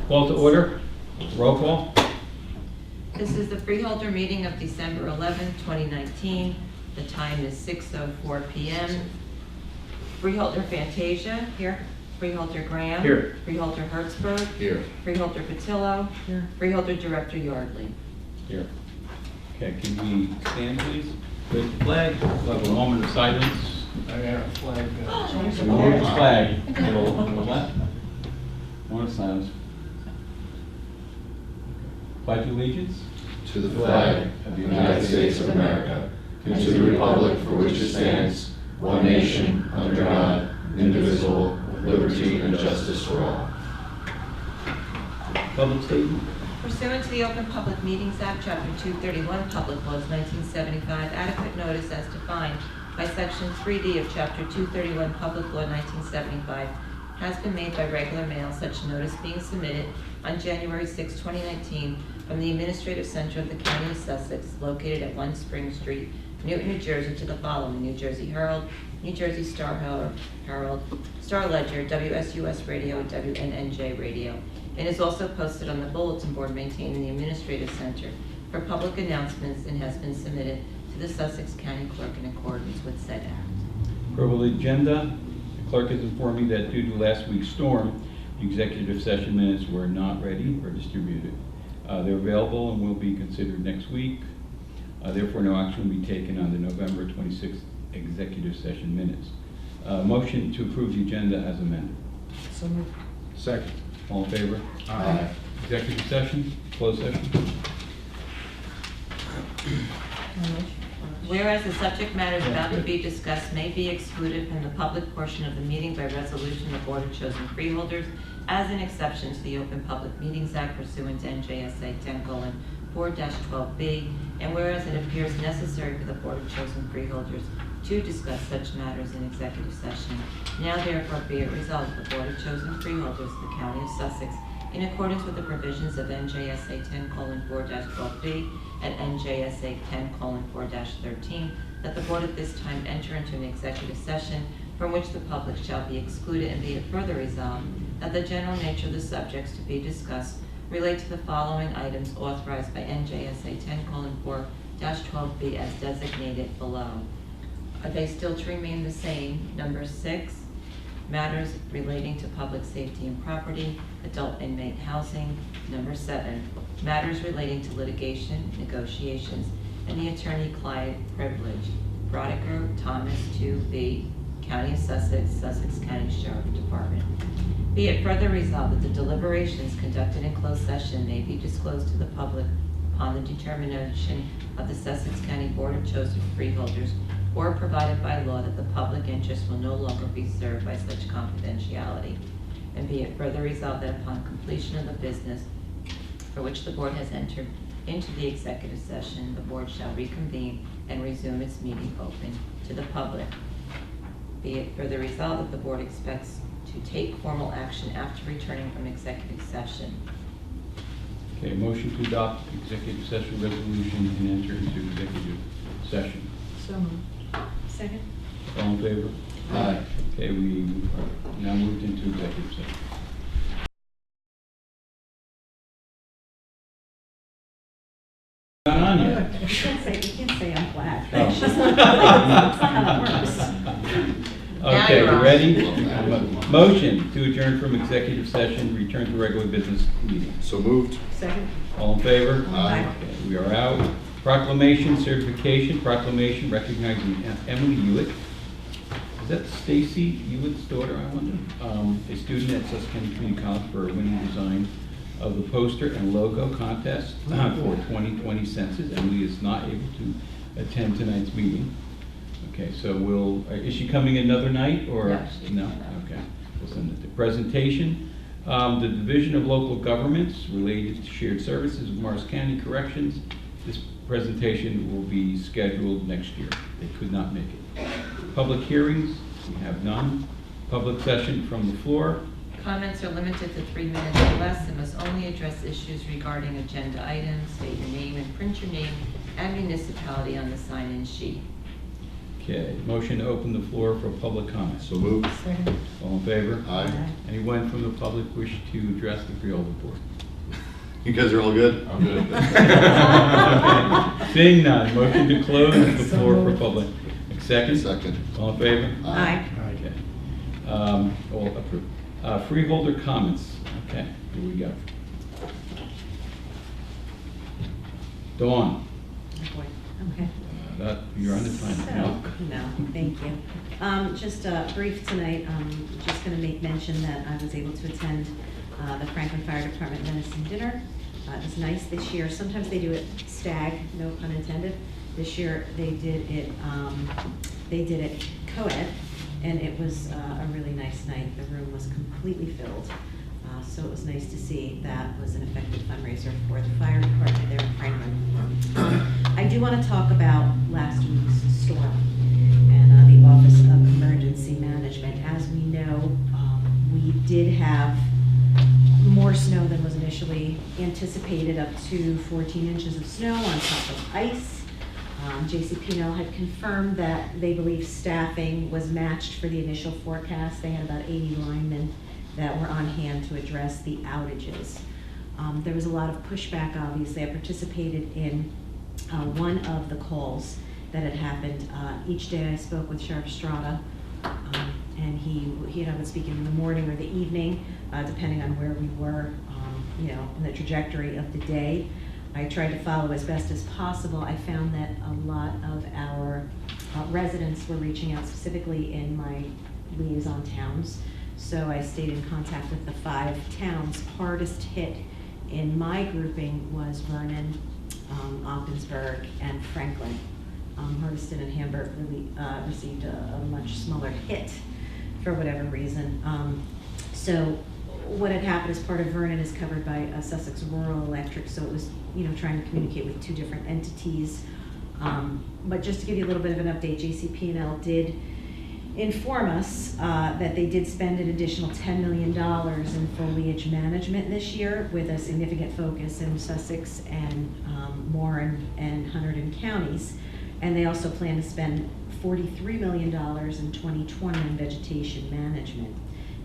Call to order. Roll call. This is the Freeholder meeting of December 11, 2019. The time is 6:04 p.m. Freeholder Fantasia. Here. Freeholder Graham. Here. Freeholder Hertzberg. Here. Freeholder Patillo. Here. Freeholder Director Yardley. Here. Okay, can we stand, please? Raise the flag. We'll have a moment of silence. I got a flag. We move the flag. What? Moment of silence. Pledge allegiance To the flag of the United States of America, and to the republic for which it stands, one nation, under God, indivisible, with liberty and justice for all. Public statement. Pursuant to the Open Public Meetings Act, Chapter 231, Public Laws 1975, adequate notice as defined by Section 3D of Chapter 231, Public Law 1975, has been made by regular mail, such notice being submitted on January 6, 2019, from the Administrative Center of the County of Sussex, located at 1 Spring Street, Newton, New Jersey, to the following: New Jersey Herald, New Jersey Star Herald, Star Ledger, WSUS Radio, and WNNJ Radio. It is also posted on the bulletin board maintained in the Administrative Center for public announcements and has been submitted to the Sussex County Clerk in accordance with said act. Approval of the agenda. The clerk has informed me that due to last week's storm, the executive session minutes were not ready or distributed. They're available and will be considered next week. Therefore, no action will be taken on the November 26th executive session minutes. Motion to approve the agenda as amended. So moved. Second. All in favor? Aye. Executive session, closed session. Whereas the subject matters about to be discussed may be excluded from the public portion of the meeting by resolution, the Board of Chosen Freeholders, as an exception to the Open Public Meetings Act pursuant to NJSA 10:4-12B, and whereas it appears necessary for the Board of Chosen Freeholders to discuss such matters in executive session, now therefore be it resolved, the Board of Chosen Freeholders of the County of Sussex, in accordance with the provisions of NJSA 10:4-12B and NJSA 10:4-13, that the Board at this time enter into an executive session from which the public shall be excluded, and be it further resolved that the general nature of the subjects to be discussed relate to the following items authorized by NJSA 10:4-12B as designated below. Are they still to remain the same? Number 6, matters relating to public safety and property, adult inmate housing. Number 7, matters relating to litigation, negotiations, and the attorney-client privilege. Brodiger Thomas 2B, County of Sussex, Sussex County Sheriff Department. Be it further resolved that the deliberations conducted in closed session may be disclosed to the public upon the determination of the Sussex County Board of Chosen Freeholders, or provided by law that the public interest will no longer be served by such confidentiality. And be it further resolved that upon completion of the business for which the board has entered into the executive session, the board shall reconvene and resume its meeting open to the public. Be it further resolved that the board expects to take formal action after returning from executive session. Okay, motion to adopt executive session resolution and enter into executive session. So moved. Second. All in favor? Aye. Okay, we are now moved into executive session. Not on yet. You can't say I'm black. Oh. That's just not how that works. Okay, you're you on. ready? Motion to adjourn from executive session, return to regular business meeting. So moved. Second. All in favor? Aye. Okay, we are out. Proclamation, certification, proclamation recognizing Emily Hewitt. Is that Stacy Hewitt's daughter, I wonder? A student at Sussex County Community College for a winning design of the poster and logo contest for 2020 census. Emily is not able to attend tonight's meeting. Okay, so is she coming another night or? No, she's No? not. Okay, we'll send it to presentation. The Division of Local Governments related to shared services of Morris County Corrections. This presentation will be scheduled next year. They could not make it. Public hearings, we have none. Public session from the floor. Comments are limited to 3 minutes or less and must only address issues regarding agenda items. State your name and print your name and municipality on the sign-in sheet. Okay, motion to open the floor for public comments. So moved. Second. All in favor? Aye. Anyone from the public wish to address the Freeholder Board? You guys are all good? I'm good. Okay. Seeing none, motion to close the So floor for moved. public. Second? Second. All in favor? Aye. Okay. All approved. Freeholder comments. Okay, here we go. Dawn, Oh, boy. Okay. you're on the time. No? No, thank you. Just brief tonight, just going to make mention that I was able to attend the Franklin Fire Department venison dinner. It was nice this year. Sometimes they do it stag, no pun intended. This year they did it co-ed, and it was a really nice night. The room was completely filled. So it was nice to see that was an effective fundraiser for the fire department there in Franklin. I do want to talk about last week's storm and the Office of Emergency Management. As we know, we did have more snow than was initially anticipated, up to 14 inches of snow on top of ice. JCP&L had confirmed that they believe staffing was matched for the initial forecast. They had about 80 linemen that were on hand to address the outages. There was a lot of pushback, obviously. I participated in one of the calls that had happened. Each day I spoke with Sheriff Strada, and he and I would speak in the morning or the evening, depending on where we were, in the trajectory of the day. I tried to follow as best as possible. I found that a lot of our residents were reaching out specifically in my liaison towns. So I stayed in contact with the 5 towns. Hardest hit in my grouping was Vernon, Ogdensburg, and Franklin. Hardiston and Hamburg really received a much smaller hit for whatever reason. So what had happened is part of Vernon is covered by Sussex Rural Electric, so it was trying to communicate with 2 different entities. But just to give you a little bit of an update, JCP&L did inform us that they did spend an additional $10 million in foliage management this year, with a significant focus in Sussex and Warren and Hunterdon counties. And they also plan to spend $43 million in 2020 on vegetation management.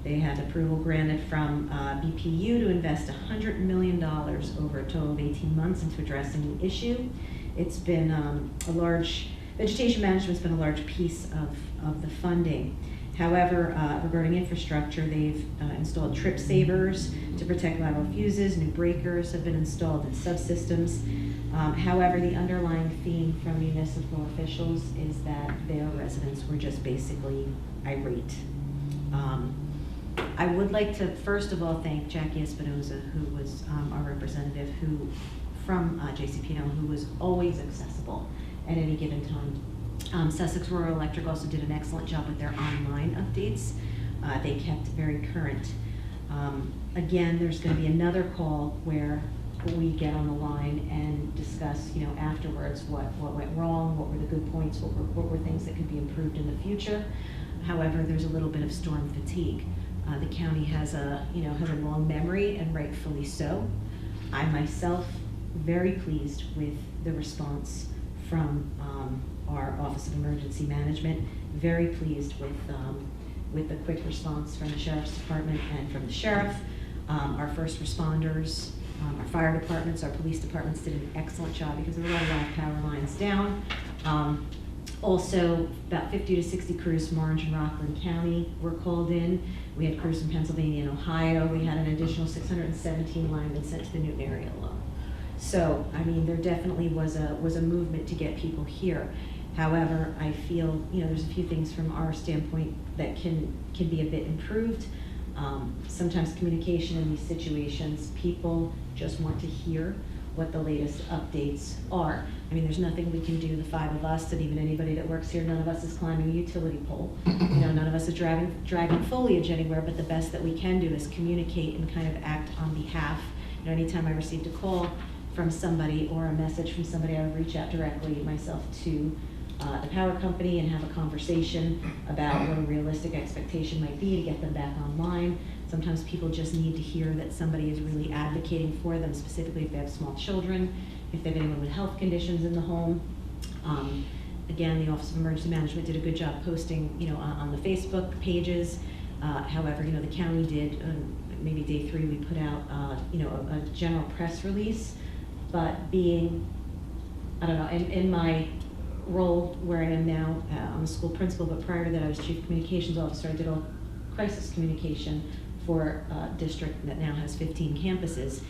They had approval granted from BPU to invest $100 million over a total of 18 months into addressing the issue. It's been vegetation management's been a large piece of the funding. However, regarding infrastructure, they've installed trip savers to protect lateral fuses. New breakers have been installed in subsystems. However, the underlying theme from municipal officials is that their residents were just basically irate. I would like to first of all thank Jackie Espinoza, who was our representative from JCP&L, who was always accessible at any given time. Sussex Rural Electric also did an excellent job with their online updates. They kept very current. Again, there's going to be another call where we get on the line and discuss, afterwards what went wrong, what were the good points, what were things that could be improved in the future. However, there's a little bit of storm fatigue. The county has a long memory, and rightfully so. I myself very pleased with the response from our Office of Emergency Management. Very pleased with the quick response from the Sheriff's Department and from the Sheriff. Our first responders, our fire departments, our police departments did an excellent job because there were a lot of live power lines down. Also, about 50 to 60 crews from Orange and Rockland County were called in. We had crews from Pennsylvania and Ohio. We had an additional 617 linemen sent to the Newton area alone. So, there definitely was a movement to get people here. However, I feel, there's a few things from our standpoint that can be a bit improved. Sometimes communication in these situations, people just want to hear what the latest updates are. There's nothing we can do, the 5 of us, and even anybody that works here, none of us is climbing a utility pole. None of us is dragging foliage anywhere, but the best that we can do is communicate and kind of act on behalf. Anytime I received a call from somebody or a message from somebody, I would reach out directly myself to the power company and have a conversation about what a realistic expectation might be to get them back online. Sometimes people just need to hear that somebody is really advocating for them, specifically if they have small children, if they have anyone with health conditions in the home. Again, the Office of Emergency Management did a good job posting, on the Facebook pages. However, the county did, maybe day 3, we put out, a general press release. But being, I don't know, in my role where I am now, I'm a school principal, but prior to that I was Chief Communications Officer. I did all crisis communication for a district that now has 15 campuses.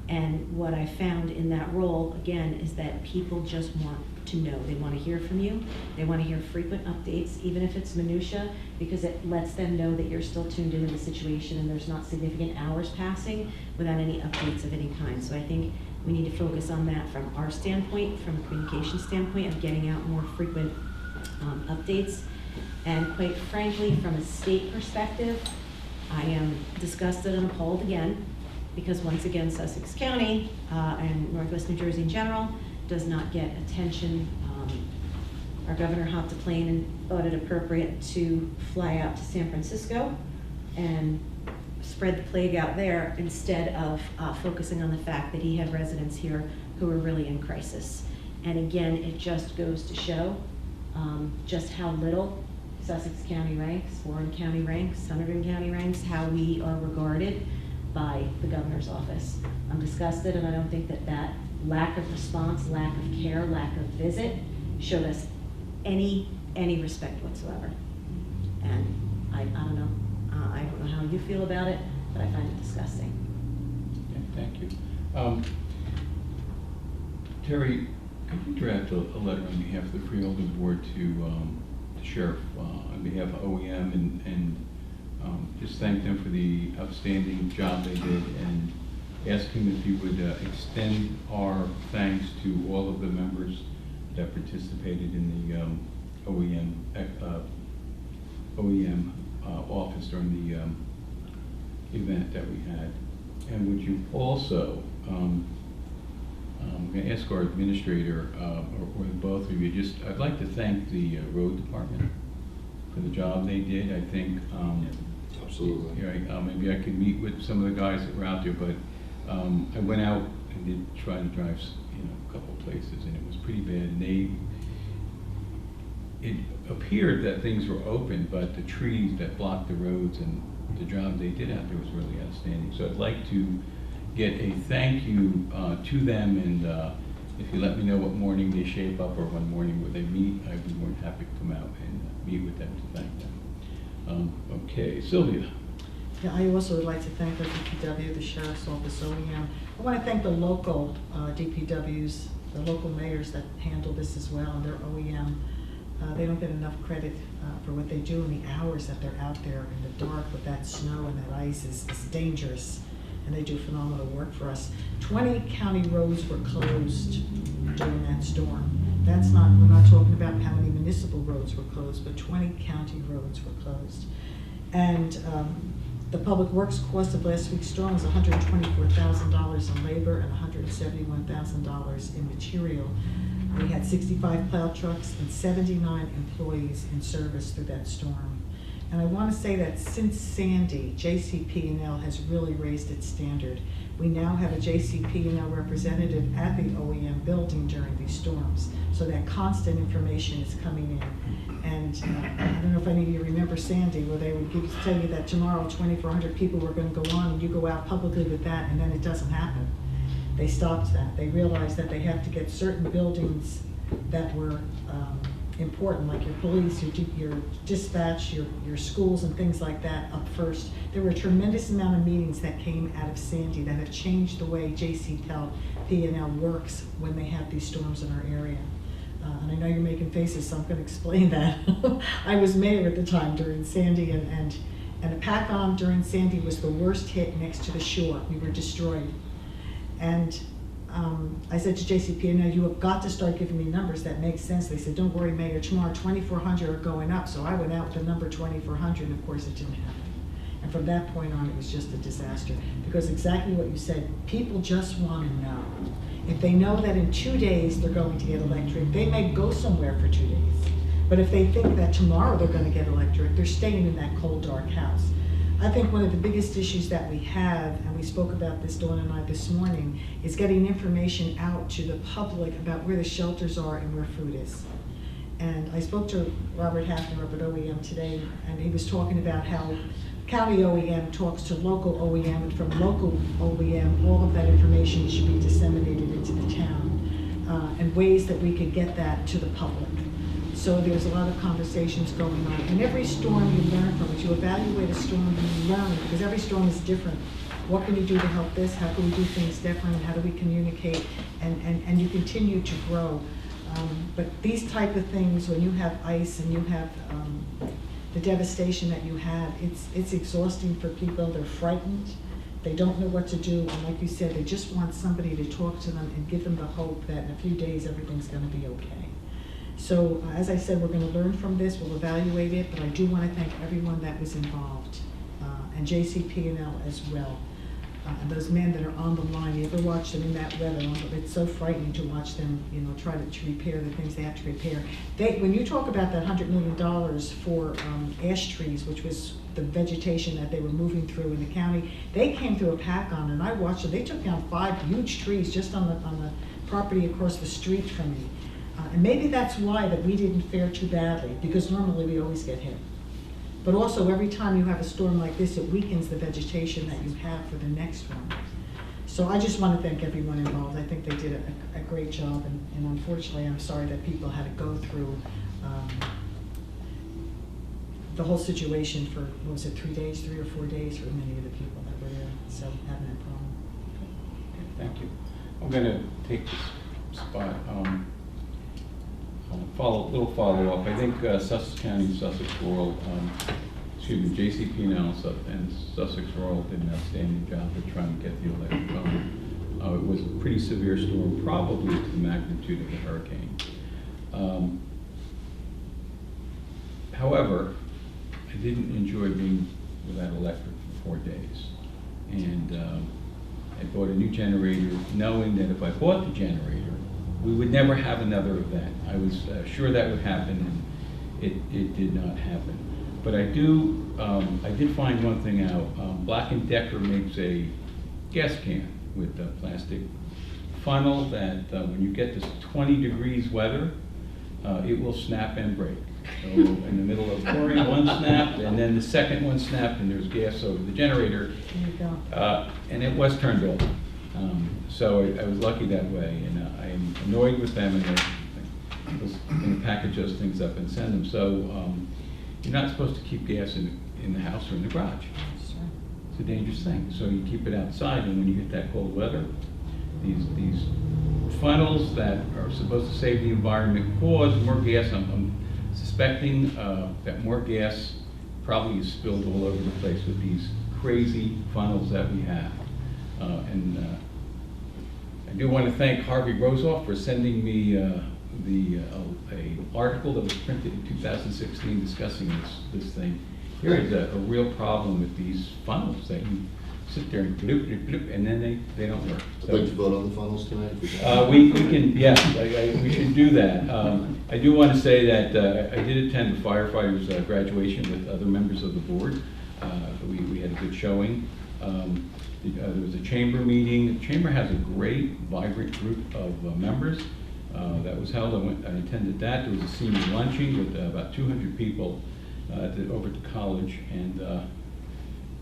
And what I found in that role, again, is that people just want to know. They want to hear from you. They want to hear frequent updates, even if it's minutia, because it lets them know that you're still tuned into the situation and there's not significant hours passing without any updates of any kind. So I think we need to focus on that from our standpoint, from a communication standpoint, of getting out more frequent updates. And quite frankly, from a state perspective, I am disgusted and appalled again, because once again, Sussex County and Northwest New Jersey in general does not get attention. Our governor hopped a plane and thought it appropriate to fly out to San Francisco and spread the plague out there instead of focusing on the fact that he had residents here who are really in crisis. And again, it just goes to show just how little Sussex County ranks, Warren County ranks, Hunterdon County ranks, how we are regarded by the governor's office. I'm disgusted, and I don't think that lack of response, lack of care, lack of visit showed us any respect whatsoever. And I don't know. I don't know how you feel about it, but I find it disgusting. Yeah, thank you. Terry, could you draft a letter on behalf of the Freeholders Board to the sheriff on behalf of OEM and just thank them for the outstanding job they did, and ask him if he would extend our thanks to all of the members that participated in the OEM office during the event that we had. And would you also, I'm going to ask our administrator, or both of you, I'd like to thank the road department for the job they did. I think, Absolutely. maybe I could meet with some of the guys that were out there, but I went out and did try to drive, a couple of places, and it was pretty bad. And it appeared that things were open, but the trees that blocked the roads and the job they did out there was really outstanding. So I'd like to get a thank you to them, and if you let me know what morning they shape up or what morning would they meet, I'd be more than happy to come out and meet with them to thank them. Okay, Sylvia. Yeah, I also would like to thank the DPW, the Sheriff's Office, OEM. I want to thank the local DPWs, the local mayors that handle this as well, and their OEM. They don't get enough credit for what they do, and the hours that they're out there in the dark with that snow and that ice is dangerous, and they do phenomenal work for us. 20 county roads were closed during that storm. We're not talking about how many municipal roads were closed, but 20 county roads were closed. And the public works cost of last week's storm was $124,000 in labor and $171,000 in material. We had 65 plow trucks and 79 employees in service through that storm. And I want to say that since Sandy, JCP&L has really raised its standard. We now have a JCP&L representative at the OEM building during these storms, so that constant information is coming in. And I don't know if any of you remember Sandy, where they would tell you that tomorrow 2,400 people were going to go on, and you go out publicly with that, and then it doesn't happen. They stopped that. They realized that they have to get certain buildings that were important, like your police, your dispatch, your schools and things like that up first. There were a tremendous amount of meetings that came out of Sandy that have changed the way JCP&L works when they have these storms in our area. And I know you're making faces, so I'm going to explain that. I was mayor at the time during Sandy, and a PACOM during Sandy was the worst hit next to the shore. We were destroyed. And I said to JCP&L, you have got to start giving me numbers that make sense. They said, don't worry, Mayor, tomorrow 2,400 are going up. So I went out with the number 2,400, and of course it didn't happen. And from that point on, it was just a disaster. Because exactly what you said, people just want to know. If they know that in 2 days they're going to get electric, they may go somewhere for 2 days. But if they think that tomorrow they're going to get electric, they're staying in that cold, dark house. I think one of the biggest issues that we have, and we spoke about this, Dawn and I, this morning, is getting information out to the public about where the shelters are and where food is. And I spoke to Robert Hafner up at OEM today, and he was talking about how county OEM talks to local OEM, and from local OEM, all of that information should be disseminated into the town, and ways that we could get that to the public. So there's a lot of conversations going on. And every storm you learn from it. You evaluate a storm and you learn, because every storm is different. What can you do to help this? How can we do things different? How do we communicate? And you continue to grow. But these type of things, when you have ice and you have the devastation that you have, it's exhausting for people. They're frightened. They don't know what to do. And like you said, they just want somebody to talk to them and give them the hope that in a few days everything's going to be okay. So as I said, we're going to learn from this. We'll evaluate it. But I do want to thank everyone that was involved, and JCP&L as well. And those men that are on the line, you ever watch them in that weather? It's so frightening to watch them, try to repair the things they have to repair. When you talk about that $100 million for ash trees, which was the vegetation that they were moving through in the county, they came through a pack-on, and I watched them. They took down 5 huge trees just on the property across the street from me. And maybe that's why that we didn't fare too badly, because normally we always get hit. But also, every time you have a storm like this, it weakens the vegetation that you have for the next one. So I just want to thank everyone involved. I think they did a great job, and unfortunately, I'm sorry that people had to go through the whole situation for, what was it, 3 days, 3 or 4 days for many of the people that were there, so having that problem. Okay, thank you. I'm going to take this spot. Little follow-up. I think Sussex County and Sussex Rural, JCP&L and Sussex Rural did an outstanding job of trying to get the electric on. It was a pretty severe storm, probably to the magnitude of a hurricane. However, I didn't enjoy being without electric for 4 days. And I bought a new generator, knowing that if I bought the generator, we would never have another event. I was sure that would happen, and it did not happen. But I did find one thing out. Black & Decker makes a gas can with a plastic funnel that when you get to 20 degrees weather, it will snap and break. So in the middle of pouring, one snapped, and then the second one snapped, and there's gas over the generator. There you go. And it was turned off. So I was lucky that way, and I'm annoyed with them, and I was going to package those things up and send them. So you're not supposed to keep gas in the house or in the garage. Sure. It's a dangerous thing. So you keep it outside, and when you get that cold weather, these funnels that are supposed to save the environment cause more gas. I'm suspecting that more gas probably is spilled all over the place with these crazy funnels that we have. And I do want to thank Harvey Rosoff for sending me a article that was printed in 2016 discussing this thing. Here is a real problem with these funnels that you sit there and bloop, bloop, bloop, and then they don't work. I'd like to vote on the funnels tonight. We can, yes, we should do that. I do want to say that I did attend the firefighters' graduation with other members of the board. We had a good showing. There was a chamber meeting. The chamber has a great, vibrant group of members. That was held. I attended that. There was a senior luncheon with about 200 people over at the college, and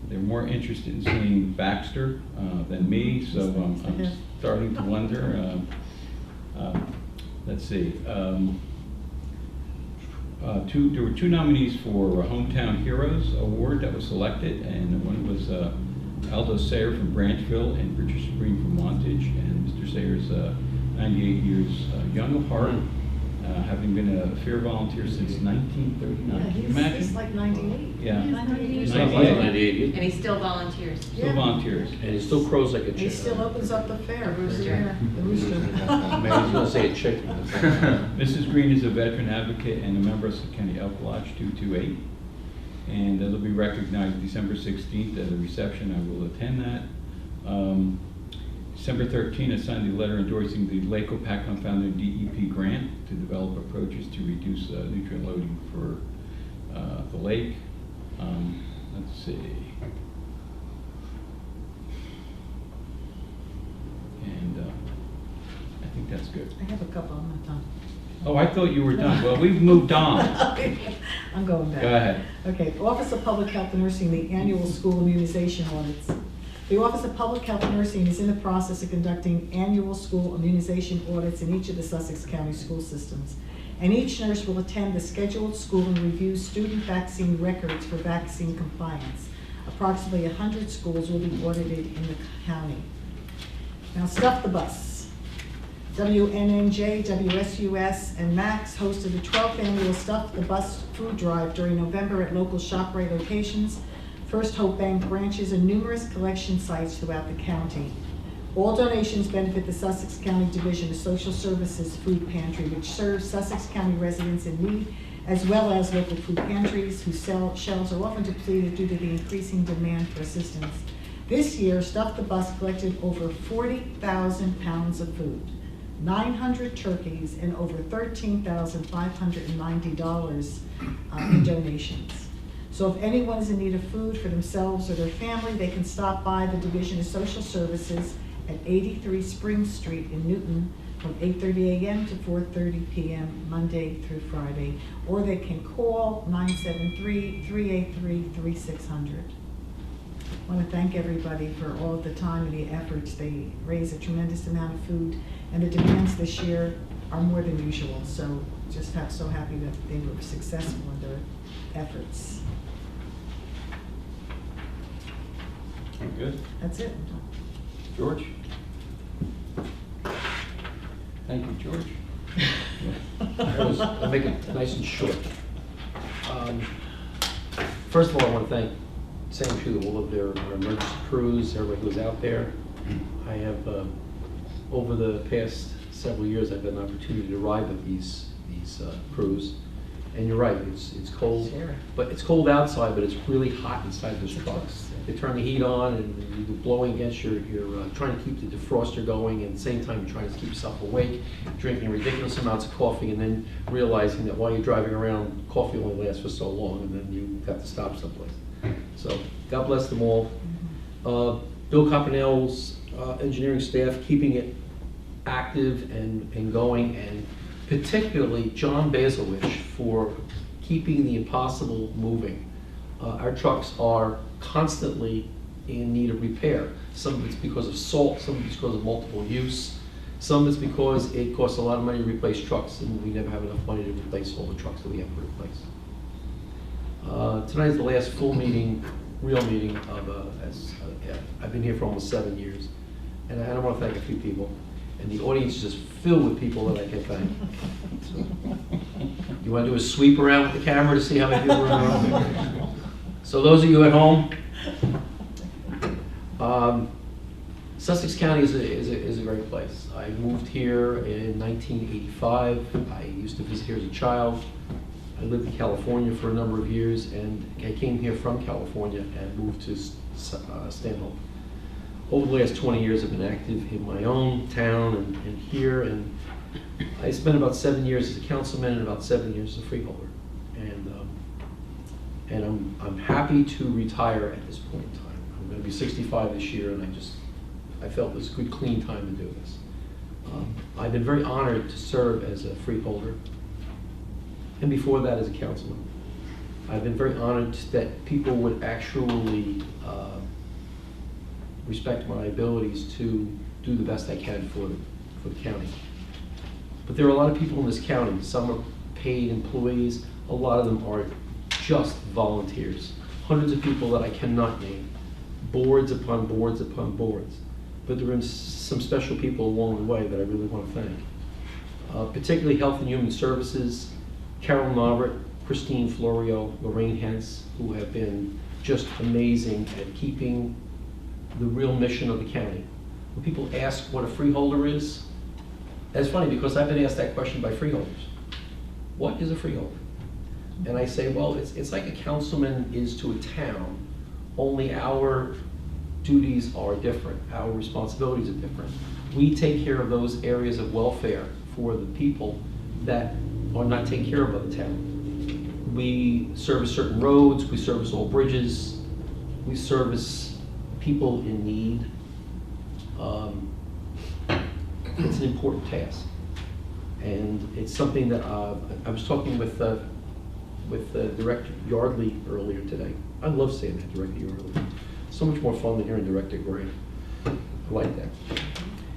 they're more interested in seeing Baxter than me, so I'm starting to wonder. Let's see. There were 2 nominees for Hometown Heroes Award that was selected, and one was Aldo Sayer from Branchville and Patricia Green from Wantage. And Mr. Sayer's 98 years young of heart, having been a fair volunteer since 1939. Yeah, Can you imagine? he's like 98. Yeah. He's 98 years Not old. like 98. And he still volunteers. Still volunteers. And he still crows like a chicken. He still opens up the fair. The rooster. Yeah, the rooster. Man, I was gonna say a chicken. Mrs. Green is a veteran advocate and a member of Sussex County Elk Lodge 228. And they'll be recognized December 16th at a reception. I will attend that. December 13th, I signed the letter endorsing the Lake Opakon Foundry DEP grant to develop approaches to reduce nutrient loading for the lake. Let's see. And I think that's good. I have a couple, I'm not done. Oh, I thought you were done. Well, we've moved on. I'm going back. Go ahead. Okay, the Office of Public Health and Nursing, the annual school immunization audits. The Office of Public Health and Nursing is in the process of conducting annual school immunization audits in each of the Sussex County school systems. And each nurse will attend the scheduled school and review student vaccine records for vaccine compliance. Approximately 100 schools will be audited in the county. Now, Stuff the Bus. WNNJ, WSUS, and MAX hosted the 12th annual Stuff the Bus food drive during November at local ShopRite locations, First Hope Bank branches, and numerous collection sites throughout the county. All donations benefit the Sussex County Division of Social Services Food Pantry, which serves Sussex County residents in need, as well as local food pantries whose shelves are often depleted due to the increasing demand for assistance. This year, Stuff the Bus collected over 40,000 pounds of food, 900 turkeys, and over $13,590 in donations. So if anyone is in need of food for themselves or their family, they can stop by the Division of Social Services at 83 Spring Street in Newton from 8:30 a.m. to 4:30 p.m. Monday through Friday, or they can call 973-383-3600. I want to thank everybody for all of the time and the efforts. They raise a tremendous amount of food, and the demands this year are more than usual. So just so happy that they were successful in their efforts. Good. That's it. George? Thank you, George. I'll make it nice and short. First of all, I want to thank Sam Chu, all of our emergency crews, everybody who's out there. I have, over the past several years, I've had an opportunity to ride with these crews. And you're right, it's cold, but it's cold outside, but it's really hot inside those trucks. They turn the heat on and you're blowing against you're trying to keep the defroster going, and at the same time you're trying to keep yourself awake, drinking ridiculous amounts of coffee, and then realizing that while you're driving around, coffee only lasts for so long, and then you have to stop someplace. So God bless them all. Bill Coppenell's engineering staff keeping it active and going, and particularly John Bazilwich for keeping the impossible moving. Our trucks are constantly in need of repair. Some of it's because of salt, some of it's because of multiple use, some of it's because it costs a lot of money to replace trucks, and we never have enough money to replace all the trucks that we have to replace. Tonight is the last full meeting, real meeting of, I've been here for almost 7 years, and I want to thank a few people. And the audience is just filled with people that I can thank. So, you want to do a sweep around with the camera to see how many people are around? So those of you at home, Sussex County is a great place. I moved here in 1985. I used to visit here as a child. I lived in California for a number of years, and I came here from California and moved to Stanhope. Over the last 20 years, I've been active in my own town and here, and I spent about 7 years as a councilman and about 7 years as a freeholder. And I'm happy to retire at this point in time. I'm going to be 65 this year, and I felt it was a good, clean time to do this. I've been very honored to serve as a freeholder, and before that as a councilman. I've been very honored that people would actually respect my abilities to do the best I can for the county. But there are a lot of people in this county. Some are paid employees. A lot of them are just volunteers. Hundreds of people that I cannot name. Boards upon boards upon boards. But there are some special people along the way that I really want to thank. Particularly Health and Human Services, Carol Norbert, Christine Florio, Lorraine Hentz, who have been just amazing at keeping the real mission of the county. When people ask what a freeholder is, that's funny because I've been asked that question by freeholders. What is a freeholder? And I say, well, it's like a councilman is to a town, only our duties are different, our responsibilities are different. We take care of those areas of welfare for the people that are not taken care of by the town. We service certain roads, we service all bridges, we service people in need. It's an important task. And it's something that I was talking with Director Yardley earlier today. I love saying that, Director Yardley. So much more fun than hearing Director Gray. I like that.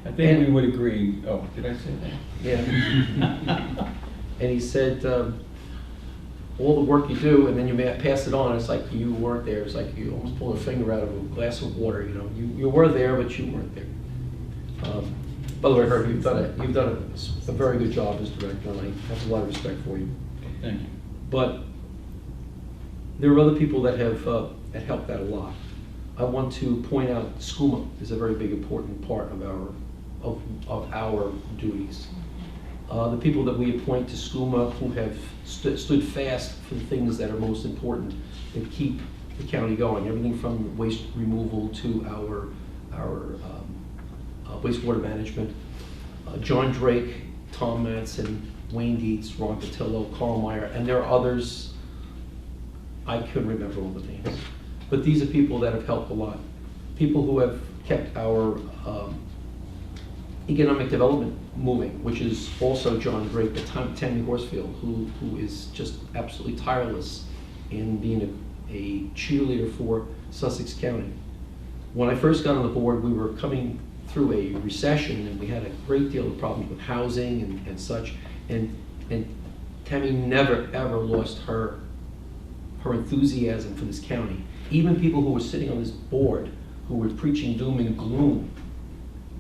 I think we would agree. Oh, did I say that? Yeah. And he said, all the work you do, and then you may pass it on, it's like you weren't there. It's like you almost pull a finger out of a glass of water, you know. You were there, but you weren't there. By the way, Herb, you've done a very good job as director, and I have a lot of respect for you. Thank you. But there are other people that have helped that a lot. I want to point out SCUMA is a very big important part of our duties. The people that we appoint to SCUMA who have stood fast for the things that are most important that keep the county going, everything from waste removal to our wastewater management. John Drake, Tom Madsen, Wayne Dietz, Ron Patillo, Carl Meyer, and there are others. I couldn't remember all the names. But these are people that have helped a lot. People who have kept our economic development moving, which is also John Drake, but Tammy Horsfield, who is just absolutely tireless in being a cheerleader for Sussex County. When I first got on the board, we were coming through a recession, and we had a great deal of problems with housing and such, and Tammy never ever lost her enthusiasm for this county. Even people who were sitting on this board who were preaching doom and gloom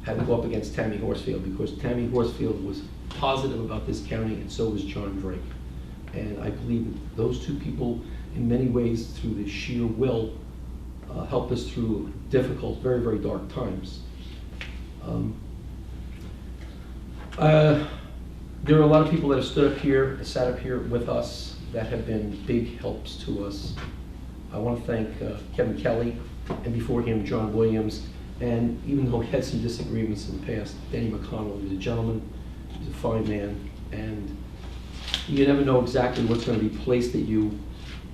had to go up against Tammy Horsfield, because Tammy Horsfield was positive about this county, and so was John Drake. And I believe that those two people, in many ways, through the sheer will, helped us through difficult, very, very dark times. There are a lot of people that have stood up here, sat up here with us, that have been big helps to us. I want to thank Kevin Kelly, and before him, John Williams, and even though we had some disagreements in the past, Danny McConnell. He's a gentleman, he's a fine man, and you never know exactly what's going to be placed at you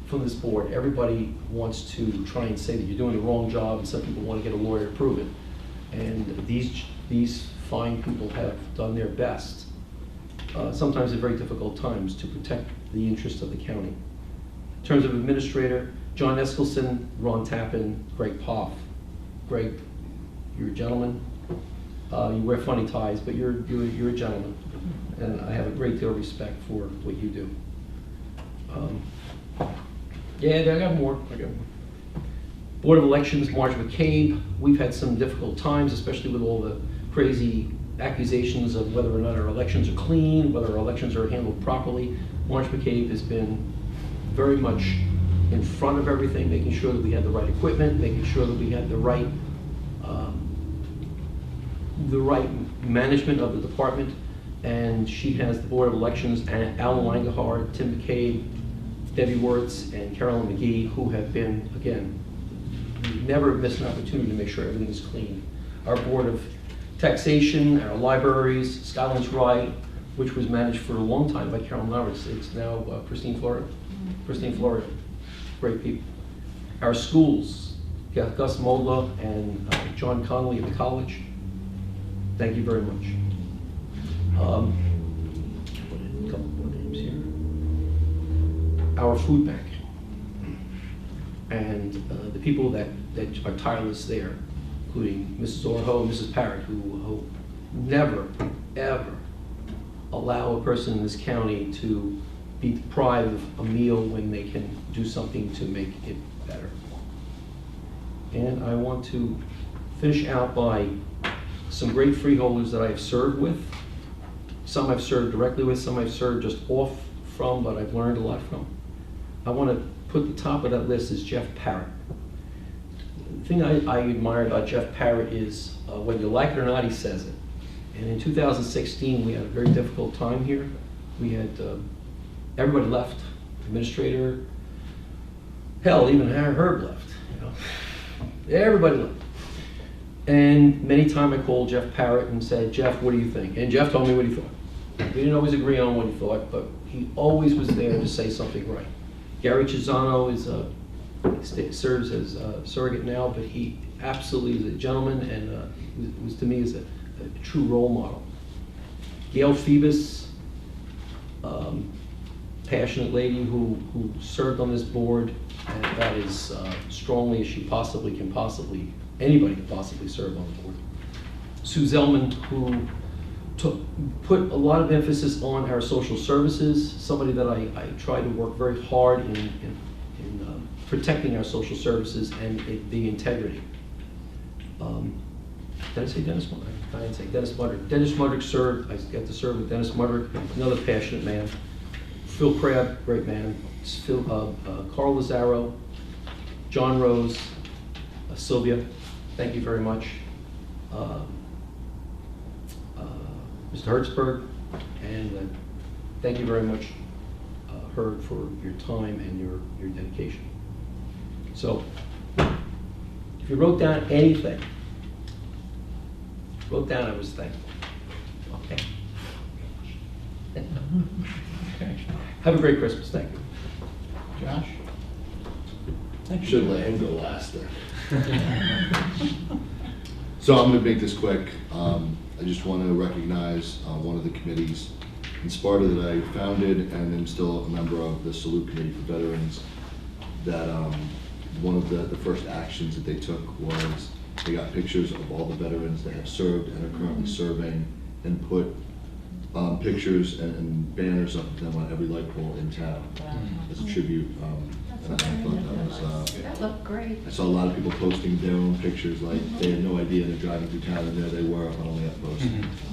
from this board. Everybody wants to try and say that you're doing the wrong job, and some people want to get a lawyer to prove it. And these fine people have done their best, sometimes at very difficult times, to protect the interests of the county. In terms of administrator, John Eskelson, Ron Tappan, Greg Poff. Greg, you're a gentleman. You wear funny ties, but you're a gentleman, and I have a great deal of respect for what you do. Yeah, I got more. Board of Elections, Marge McCabe. We've had some difficult times, especially with all the crazy accusations of whether or not our elections are clean, whether our elections are handled properly. Marge McCabe has been very much in front of everything, making sure that we had the right equipment, making sure that we had the right management of the department. And she has the Board of Elections, and Alan Langehard, Tim McCabe, Debbie Wirtz, and Carolyn McGee, who have been, again, never missed an opportunity to make sure everything is clean. Our Board of Taxation, our libraries, Skylands Ride, which was managed for a long time by Carolyn Lowers. It's now Pristine, Florida. Pristine, Florida. Great people. Our schools, Gus Mola and John Connolly at the college. Thank you very much. A couple more names here. Our food bank. And the people that are tireless there, including Mrs. Orho and Mrs. Parrott, who never, ever allow a person in this county to be deprived of a meal when they can do something to make it better. And I want to finish out by some great freeholders that I have served with. Some I've served directly with, some I've served just off from, but I've learned a lot from. I want to put the top of that list is Jeff Parrott. The thing I admire about Jeff Parrott is whether you like it or not, he says it. And in 2016, we had a very difficult time here. We had everybody left, administrator, hell, even Herb left. You know, everybody left. And many times I called Jeff Parrott and said, Jeff, what do you think? And Jeff told me what he thought. We didn't always agree on what he thought, but he always was there to say something right. Gary Chisano serves as a surrogate now, but he absolutely is a gentleman, and was to me is a true role model. Gail Phoebus, passionate lady who served on this board, and about as strongly as she possibly can anybody can possibly serve on the board. Sue Zellman, who put a lot of emphasis on our social services, somebody that I try to work very hard in protecting our social services and the integrity. Did I say Dennis Mudrick? I didn't say Dennis Mudrick. Dennis Mudrick served, I got to serve with Dennis Mudrick, another passionate man. Phil Crabb, great man. Carl Lazaro, John Rose, Sylvia, thank you very much. Mr. Hertzberg, and thank you very much, Herb, for your time and your dedication. So, if you wrote down anything, I was thankful. Okay. Okay. Have a great Christmas, thank you. Josh? Should let him go last then. So I'm going to make this quick. I just want to recognize one of the committees in Sparta that I founded and am still a member of, the Salute Committee for Veterans, that one of the first actions that they took was they got pictures of all the veterans that have served and are currently serving, and put pictures and banners up of them on every light pole in town as a tribute. And I thought that was, That looked great. I saw a lot of people posting their own pictures, like they had no idea they're driving through town, and there they were on a lamp post.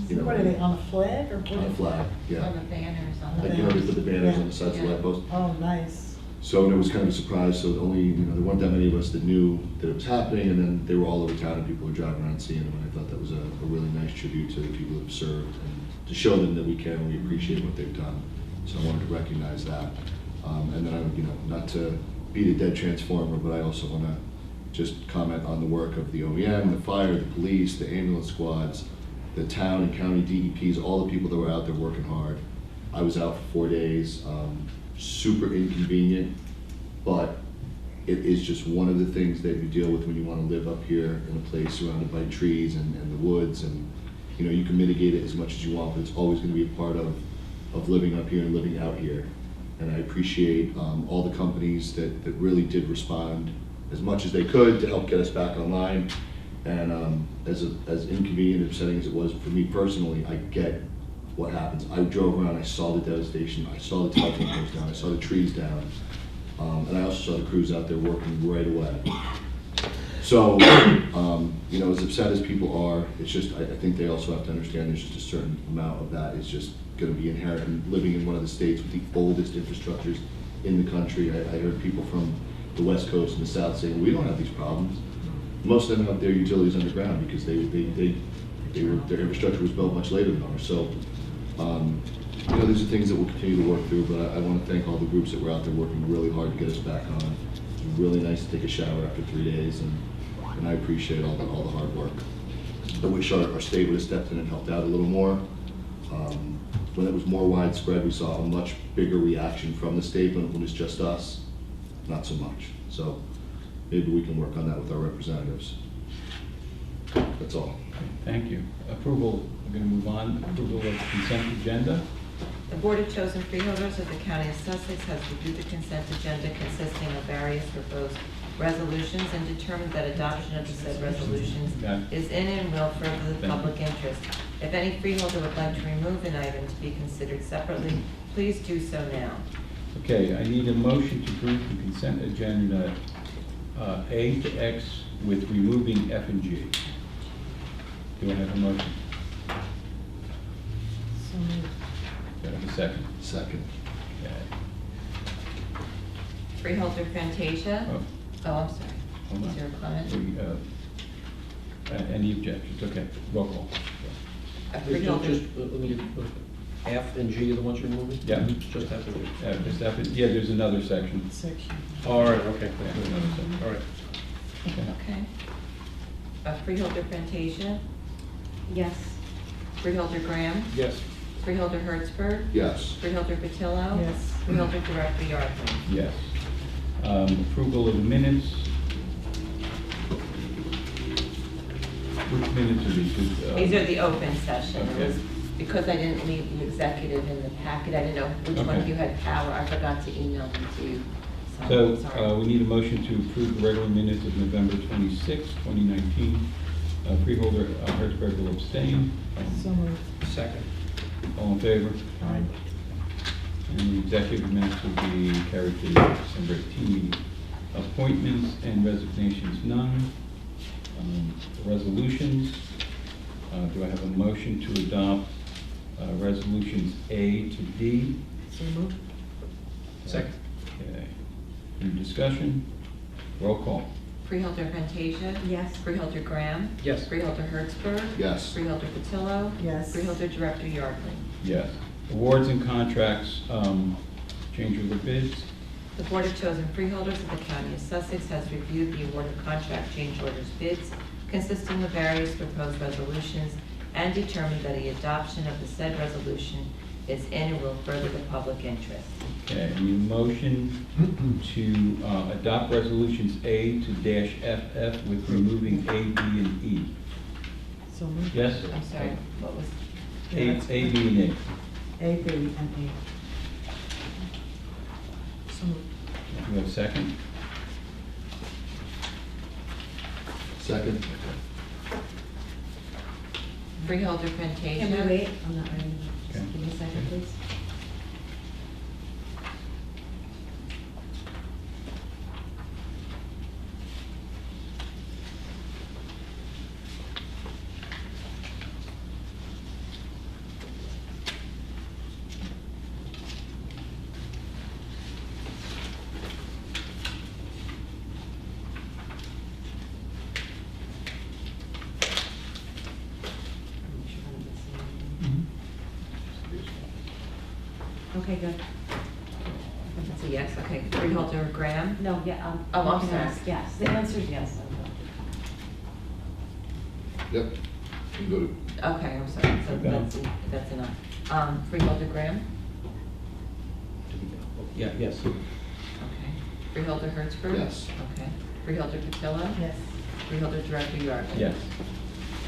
You know, What are they, on a flag or what? on a flag, yeah. On the banners, on the. Like, you know, they put the banners on the sides of the light post. Oh, nice. So it was kind of a surprise, so only, there weren't that many of us that knew that it was happening, and then they were all over town and people were driving around seeing them, and I thought that was a really nice tribute to the people that have served, and to show them that we care and we appreciate what they've done. So I wanted to recognize that. And then I, not to beat a dead transformer, but I also want to just comment on the work of the OEM, the fire, the police, the ambulance squads, the town and county DEPs, all the people that were out there working hard. I was out for 4 days, super inconvenient, but it is just one of the things that you deal with when you want to live up here in a place surrounded by trees and the woods, and you can mitigate it as much as you want, but it's always going to be a part of living up here and living out here. And I appreciate all the companies that really did respond as much as they could to help get us back online. And as inconvenient and upsetting as it was for me personally, I get what happens. I drove around, I saw the devastation, I saw the telephone poles down, I saw the trees down, and I also saw the crews out there working right away. So, as upset as people are, it's just, I think they also have to understand there's just a certain amount of that is just going to be inherent in living in one of the states with the oldest infrastructures in the country. I heard people from the West Coast and the South saying, we don't have these problems. Most of them have their utilities underground because their infrastructure was built much later than ours. So, these are things that we'll continue to work through, but I want to thank all the groups that were out there working really hard to get us back on. It was really nice to take a shower after 3 days, and I appreciate all the hard work. I wish our state would have stepped in and helped out a little more. When it was more widespread, we saw a much bigger reaction from the state, but when it's just us, not so much. So maybe we can work on that with our representatives. That's all. Thank you. Approval, we're going to move on. Approval of consent agenda. The Board of Chosen Freeholders of the County of Sussex has reviewed the consent agenda consisting of various proposed resolutions and determined that adoption of the said resolutions is in and will further the public interest. If any freeholder would like to remove an item to be considered separately, please do so now. Okay, I need a motion to approve the consent agenda A to X with removing F and G. Do I have a motion? So moved. Do I have a second? Second. Okay. Freeholder Fantasia? Oh, I'm sorry. Hold on. Is there a comment? Any objections? Okay, roll call. Freeholder. Just, let me get, F and G are the ones you're moving? Yeah. Just F and G. Just F and- yeah, there's another section. Section. All right, okay. There's another section. All right. Okay. Freeholder Fantasia? Yes. Freeholder Graham? Yes. Freeholder Hertzberg? Yes. Freeholder Patillo? Yes. Freeholder Director Yardley? Yes. Approval of the minutes. Which minutes are these? These are the open session. It Okay. was because I didn't leave the executive in the packet, I didn't know which one of Okay. you had power. I forgot to email them to you. So sorry. we need a motion to approve the regular minutes of November 26, 2019. Freeholder Hertzberg will abstain. So moved. Second. All in favor? Aye. And the executive minutes will be carried to the December 18 meeting. Appointments and resignations, none. Resolutions, do I have a motion to adopt resolutions A to D? So moved. Second. Okay. Any discussion? Roll call. Freeholder Fantasia? Yes. Freeholder Graham? Yes. Freeholder Hertzberg? Yes. Freeholder Patillo? Yes. Freeholder Director Yardley? Yes. Awards and contracts, change order bids. The Board of Chosen Freeholders of the County of Sussex has reviewed the award of contract change orders bids consisting of various proposed resolutions and determined that the adoption of the said resolution is in and will further the public interest. Okay, I need a motion to adopt resolutions A to dash FF with removing A, B, and E. So moved. Yes? I'm sorry, what was? A, B, and E. A, B, and E. So moved. Do you have a second? Second? Freeholder Fantasia? Can we wait? I'm not ready. Just Okay. give me a second, please. Okay, good. That's a yes, okay. Freeholder Graham? No, yeah, Oh, I'm you can sorry. ask yes. The answer is yes. Yep. You go to, Okay, I'm sorry, so Okay. that's enough. Freeholder Graham? Yeah, yes. Okay. Freeholder Hertzberg? Yes. Okay. Freeholder Patillo? Yes. Freeholder Director Yardley? Yes.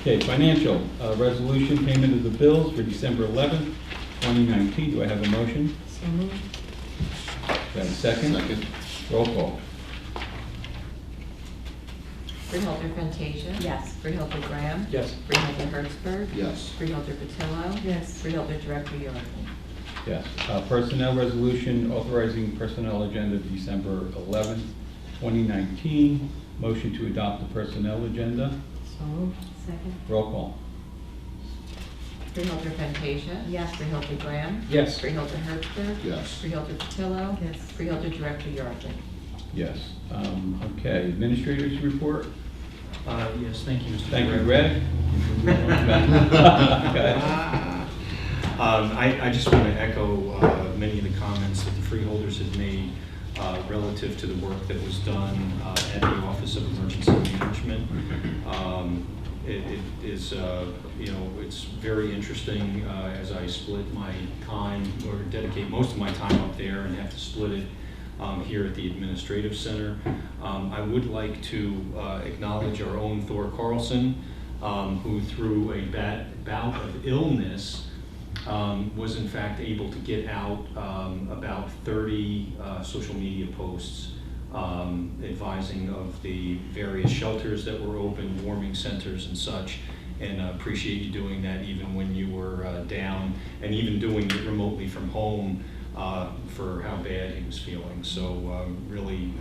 Okay, financial, resolution payment of the bills for December 11th, 2019. Do I have a motion? So moved. Do I have a second? second? Roll call. Freeholder Fantasia? Yes. Freeholder Graham? Yes. Freeholder Hertzberg? Yes. Freeholder Patillo? Yes. Freeholder Director Yardley? Yes. Personnel resolution authorizing personnel agenda December 11th, 2019. Motion to adopt the personnel agenda. So moved. Second? Roll call. Freeholder Fantasia? Yes. Freeholder Graham? Yes. Freeholder Hertzberg? Yes. Freeholder Patillo? Yes. Freeholder Director Yardley? Yes. Okay, administrators report. Yes, thank you, Mr. Thank you, Director. Greg. Okay. I just want to echo many of the comments that the freeholders have made relative to the work that was done at the Office of Emergency Management. It is, it's very interesting as I split my time, or dedicate most of my time up there and have to split it here at the Administrative Center. I would like to acknowledge our own Thor Carlson, who through a bout of illness was in fact able to get out about 30 social media posts advising of the various shelters that were open, warming centers and such, and appreciate you doing that even when you were down, and even doing it remotely from home for how bad he was feeling. So really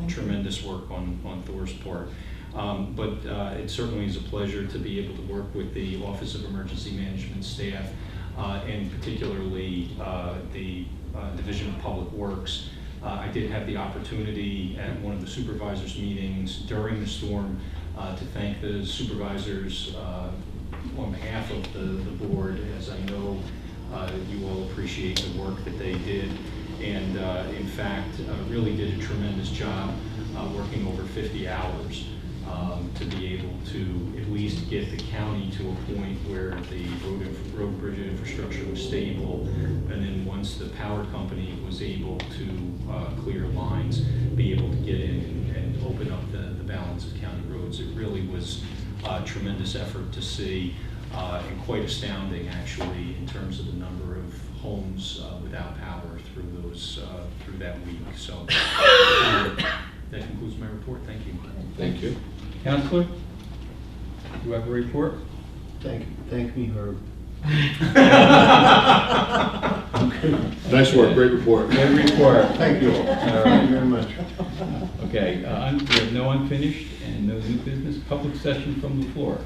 tremendous work on Thor's part. But it certainly is a pleasure to be able to work with the Office of Emergency Management staff, and particularly the Division of Public Works. I did have the opportunity at one of the supervisors' meetings during the storm to thank the supervisors on behalf of the board, as I know you all appreciate the work that they did, and in fact really did a tremendous job working over 50 hours to be able to at least get the county to a point where the road bridge infrastructure was stable, and then once the power company was able to clear lines, be able to get in and open up the balance of county roads. It really was a tremendous effort to see. and quite astounding, actually, in terms of the number of homes without power through that week. So that concludes my report. Thank you. Thank you. Counselor, do you have a report? Thank me, Herb. Nice work, great report. Good report. Thank you all. Thank you very much. Okay, we have no unfinished and no new business. Public session from the floor.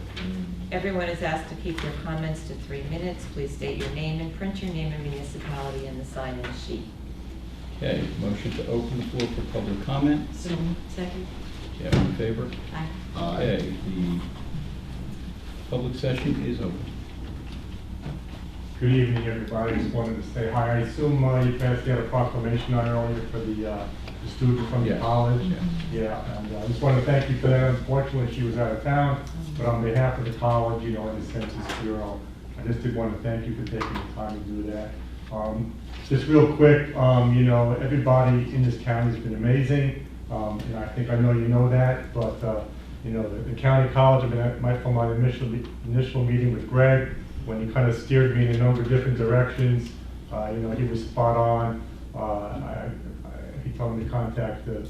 Everyone is asked to keep their comments to 3 minutes. Please state your name and print your name and municipality in the sign-in sheet. Okay, motion to open the floor for public comment. Second? Yeah, in favor? Aye. Okay, the public session is open. Good evening, everybody. Just wanted to say hi. I assume you passed out a proclamation on earlier for the student from the Yes. college. Yeah. Yeah, and I just want to thank you for that. Unfortunately, she was out of town, but on behalf of the college, and the Census Bureau, I just did want to thank you for taking the time to do that. Just real quick, everybody in this county has been amazing, and I know you know that, but the county college, from my initial meeting with Greg, when he kind of steered me in a number of different directions, he was spot on. He told me to contact the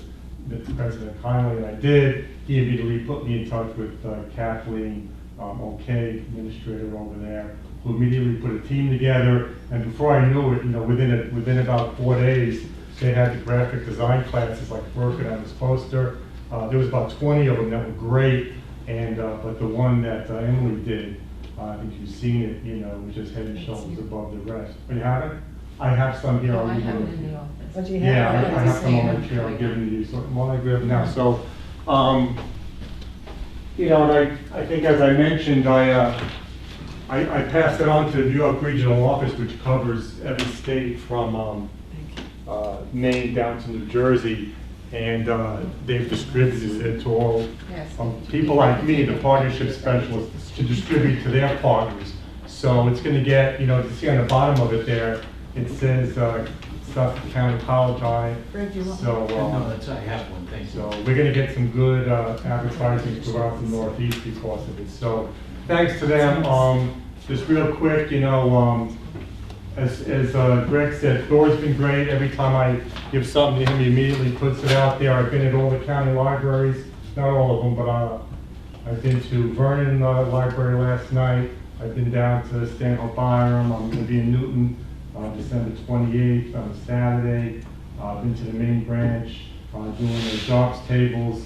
President kindly, and I did. He immediately put me in touch with Kathleen, administrator over there, who immediately put a team together. And before I knew it, within about 4 days, they had the graphic design classes like working on this poster. There was about 20 of them that were great, and but the one that Emily did, I think you've seen it, was just head and shoulders above the rest. But you haven't? I have some here. Oh, I'll I leave have it it with in you. the office. What do you Yeah, have? I have some on my chair, I'll give them to you, so while I grab them now. So, and I think as I mentioned, I passed it on to the New York Regional Office, which covers every state from Maine down to New Jersey, and they've distributed it to all Yes. people like me, the partnership specialists, to distribute to their partners. So it's going to get, you see on the bottom of it there, it says Suffolk County College on it. Greg, do you want? So, I have one. Thank you. so we're going to get some good advertising throughout the Northeast because of it. So thanks to them. Just real quick, as Greg said, Thor's been great. Every time I give something to him, he immediately puts it out there. I've been at all the county libraries, not all of them, but I've been to Vernon Library last night. I've been down to Stanhope Byram. I'm going to be in Newton on December 28th on a Saturday. I've been to the main branch, doing the jobs tables,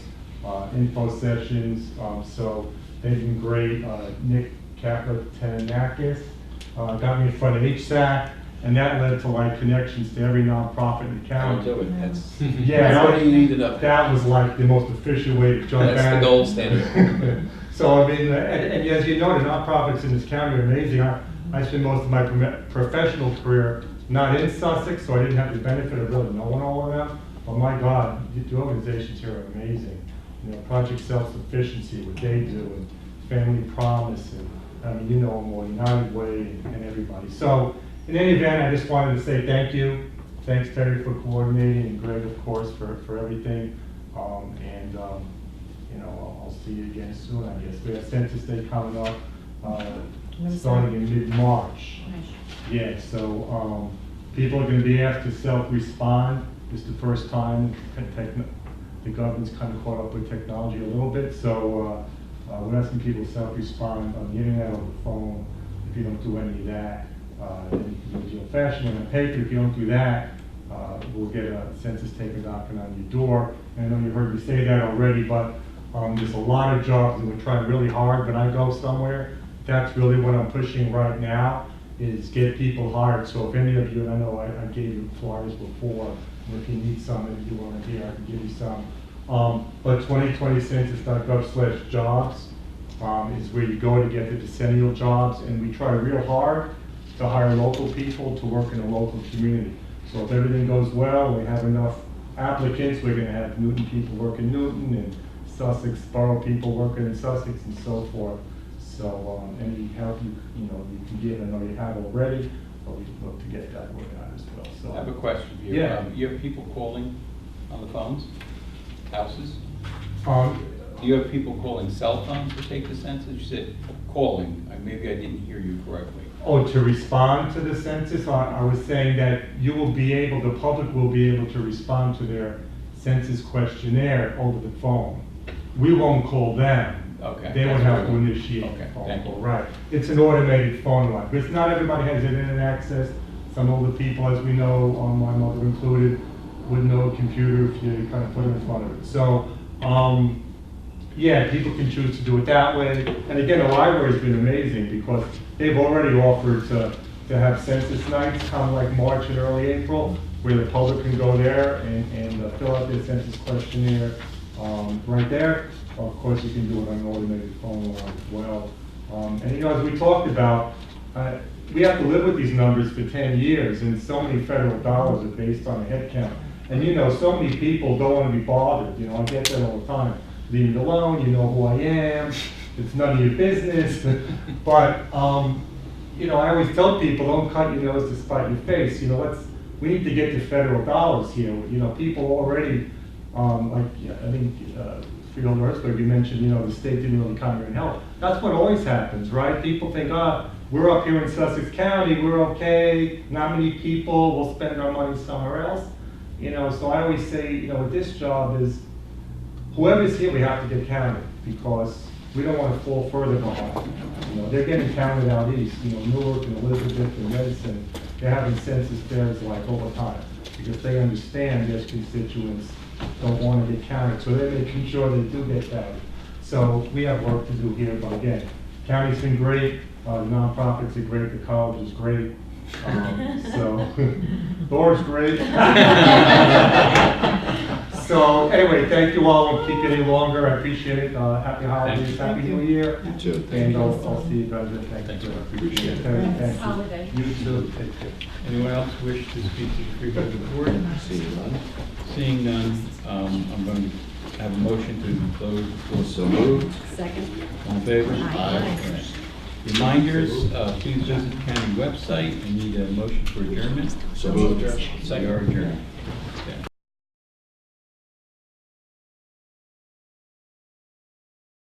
info sessions. So they've been great. Nick Kapatanakis got me in front of HSAC, and that led to like connections to every nonprofit in the county. Don't do it. That's, Yeah, that's what you need to know. that was like the most efficient way to jump That's at the it. gold standard. So, and as you know, the nonprofits in this county are amazing. I spent most of my professional career not in Sussex, so I didn't have the benefit of really knowing all of them. But my God, the organizations here are amazing. Project Self-Sufficiency, what they do, and Family Promise, and them all, United Way, and everybody. So, in any event, I just wanted to say thank you. Thanks, Terry, for coordinating, and Greg, of course, for everything. I'll see you again soon, I guess. We have Census Day coming up, starting in mid-March. Yeah, so people are going to be asked to self-respond. It's the first time the government's kind of caught up with technology a little bit. So we're asking people to self-respond on the internet, on the phone. If you don't do any of that, then you can use your fashion and paper. If you don't do that, we'll get a census taker knocking on your door. And I know you heard me say that already, but there's a lot of jobs, and we're trying really hard. When I go somewhere, that's really what I'm pushing right now, is get people hired. So if any of you, and I know I gave you flyers before, and if you need some, if you want to hear, I can give you some. But 2020 census.gov/jobs is where you go to get the decennial jobs, and we try real hard to hire local people to work in a local community. So if everything goes well, we have enough applicants, we're going to have Newton people work in Newton, and Sussex borough people working in Sussex, and so forth. So any help you can give, I know you have already, but we'd love to get that word out as well. So I have a question for you. Yeah. You have people calling on the phones, houses? Do you have people calling cell phones to take the census? You said calling, maybe I didn't hear you correctly. Oh, to respond to the census, I was saying that you will be able, the public will be able to respond to their census questionnaire over the phone. We won't call them. Okay. They would That's have what to I- initiate Okay, the phone thank you. call, right. It's an automated phone line, because not everybody has internet access. Some older people, as we know, my mother included, wouldn't know a computer if you kind of put them in front of it. So, yeah, people can choose to do it that way. And again, the library's been amazing because they've already offered to have census nights, kind of like March and early April, where the public can go there and fill out their census questionnaire right there. Of course, you can do it on an automated phone line as well. And you know, as we talked about, we have to live with these numbers for 10 years, and so many federal dollars are based on a head count. And you know, so many people don't want to be bothered. You know, I get that all the time. Leave me alone, you know who I am, it's none of your business. But, you know, I always tell people, don't cut your nose to spite your face. You know, we need to get the federal dollars here. You know, people already, like, I think, Freeholder Hertzberg, you mentioned, you know, the state didn't really come here and help. That's what always happens, right? People think, we're up here in Sussex County, we're okay, not many people, we'll spend our money somewhere else. You know, so I always say, you know, this job is, whoever's here, we have to get counted, because we don't want to fall further behind. You know, they're getting counted out east, you know, Newark and Elizabeth and Medicine, they're having census fairs like all the time, because they understand their constituents don't want to get counted, so they're making sure they do get counted. So we have work to do here, but again, county's been great, the nonprofits are great, the college is great, so, Laura's great. So anyway, thank you all, won't keep you any longer, I appreciate it, happy holidays, happy new year. You too. And I'll see you guys, thank you. Appreciate it. Thank you. Holiday. You too. Take care. Anyone else wish to speak to the Freeholder Board? See you, Ron. Seeing none, I'm going to have a motion to close the floor. So moved. Second. All in favor? Aye. Reminders, please visit the county website. I need a motion for adjournment. So moved. We are adjourned.